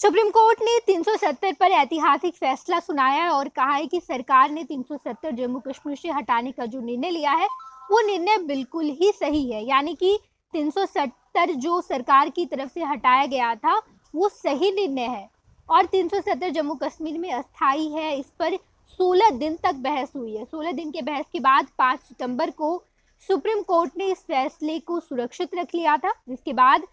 Supreme court ने 370 पर ऐतिहासिक फैसला सुनाया है और कहा है कि सरकार ने 370 जम्मू कश्मीर से हटाने का जो निर्णय लिया है वो निर्णय बिल्कुल ही सही है। यानी कि 370 जो सरकार की तरफ से हटाया गया था वो सही निर्णय है और 370 जम्मू कश्मीर में अस्थायी है। इस पर 16 दिन तक बहस हुई है। 16 दिन के बहस के बाद 5 सितंबर को सुप्रीम कोर्ट ने इस फैसले को सुरक्षित रख लिया था, जिसके बाद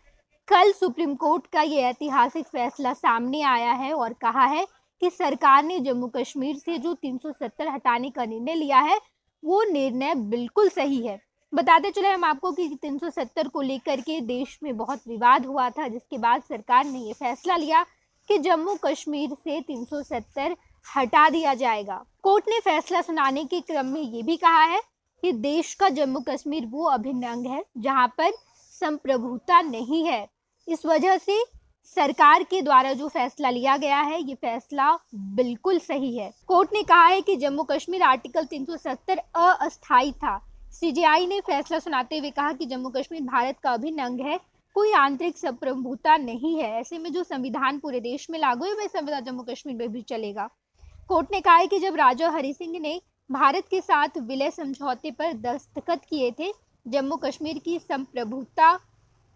कल सुप्रीम कोर्ट का ये ऐतिहासिक फैसला सामने आया है और कहा है कि सरकार ने जम्मू कश्मीर से जो 370 हटाने का निर्णय लिया है वो निर्णय बिल्कुल सही है। बताते चले हम आपको कि 370 को लेकर के देश में बहुत विवाद हुआ था, जिसके बाद सरकार ने ये फैसला लिया कि जम्मू कश्मीर से 370 हटा दिया जाएगा। कोर्ट ने फैसला सुनाने के क्रम में ये भी कहा है कि देश का जम्मू कश्मीर वो अभिन्न अंग है जहां पर संप्रभुता नहीं है। इस वजह से सरकार के द्वारा जो फैसला लिया गया है ये फैसला बिल्कुल सही है। कोर्ट ने कहा है कि जम्मू कश्मीर आर्टिकल 370 अस्थायी था। सीजेआई ने फैसला सुनाते हुए कहा कि जम्मू कश्मीर भारत का अभिन्न अंग है, कोई आंतरिक संप्रभुता नहीं है। ऐसे में जो संविधान पूरे देश में लागू है वह संविधान जम्मू कश्मीर में भी चलेगा। कोर्ट ने कहा है कि जब राजा हरि सिंह ने भारत के साथ विलय समझौते पर दस्तखत किए थे, जम्मू कश्मीर की संप्रभुता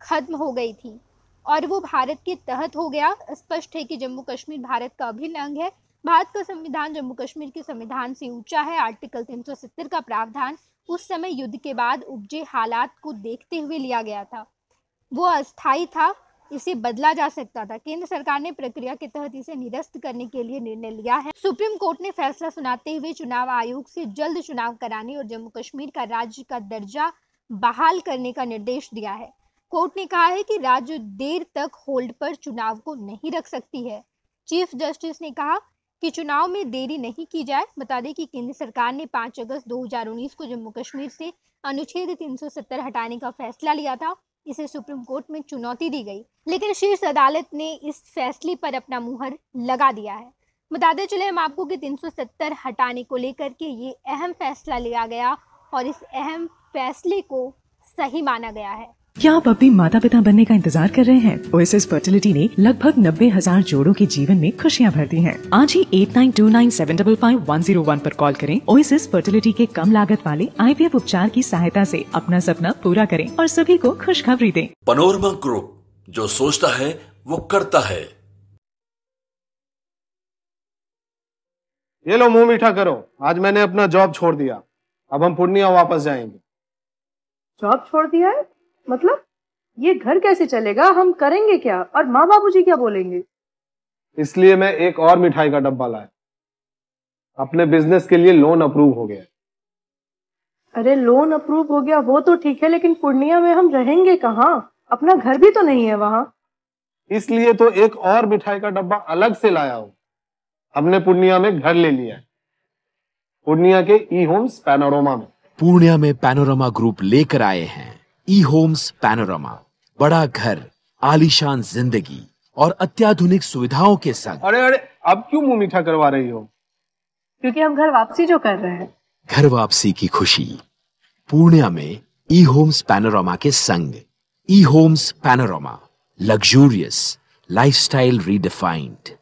खत्म हो गई थी और वो भारत के तहत हो गया। स्पष्ट है कि जम्मू कश्मीर भारत का अभिन्न अंग है। भारत का संविधान जम्मू कश्मीर के संविधान से ऊंचा है। आर्टिकल 370 का प्रावधान उस समय युद्ध के बाद उपजे हालात को देखते हुए लिया गया था, वो अस्थायी था, इसे बदला जा सकता था। केंद्र सरकार ने प्रक्रिया के तहत इसे निरस्त करने के लिए निर्णय लिया है। सुप्रीम कोर्ट ने फैसला सुनाते हुए चुनाव आयोग से जल्द चुनाव कराने और जम्मू कश्मीर का राज्य का दर्जा बहाल करने का निर्देश दिया है। कोर्ट ने कहा है कि राज्य देर तक होल्ड पर चुनाव को नहीं रख सकती है। चीफ जस्टिस ने कहा कि चुनाव में देरी नहीं की जाए। बता दें कि केंद्र सरकार ने 5 अगस्त 2019 को जम्मू कश्मीर से अनुच्छेद 370 हटाने का फैसला लिया था। इसे सुप्रीम कोर्ट में चुनौती दी गई, लेकिन शीर्ष अदालत ने इस फैसले पर अपना मुहर लगा दिया है। बताते चले हम आपको कि 370 हटाने को लेकर के ये अहम फैसला लिया गया और इस अहम फैसले को सही माना गया है। क्या आप अपने माता पिता बनने का इंतजार कर रहे हैं? ओएसएस फर्टिलिटी ने लगभग 90,000 जोड़ों के जीवन में खुशियां भर दी हैं। आज ही 8929755101 पर कॉल करें। ओएसएस फर्टिलिटी के कम लागत वाले आईवीएफ उपचार की सहायता से अपना सपना पूरा करें और सभी को खुशखबरी दें। पैनोरमा ग्रुप, जो सोचता है वो करता है। ये लो मुंह मीठा करो, आज मैंने अपना जॉब छोड़ दिया। अब हम पूर्णिया वापस जाएंगे। जॉब छोड़ दिया है? मतलब ये घर कैसे चलेगा? हम करेंगे क्या और माँ बाबूजी क्या बोलेंगे? इसलिए मैं एक और मिठाई का डब्बा लाया। अपने बिजनेस के लिए लोन अप्रूव हो गया। अरे लोन अप्रूव हो गया वो तो ठीक है, लेकिन पूर्णिया में हम रहेंगे कहाँ? अपना घर भी तो नहीं है वहाँ। इसलिए तो एक और मिठाई का डब्बा अलग से लाया हूँ। हमने पूर्णिया में घर ले लिया है, पूर्णिया के ई होम्स पैनोरमा में। पूर्णिया में पैनोरमा ग्रुप लेकर आए हैं ई होम्स पैनोरमा। बड़ा घर, आलीशान जिंदगी और अत्याधुनिक सुविधाओं के संग। अरे अरे, अब क्यों मुंह मीठा करवा रही हो? क्योंकि हम घर वापसी जो कर रहे हैं। घर वापसी की खुशी पूर्णिया में ई होम्स पैनोरमा के संग। E homes panorama, luxurious lifestyle redefined.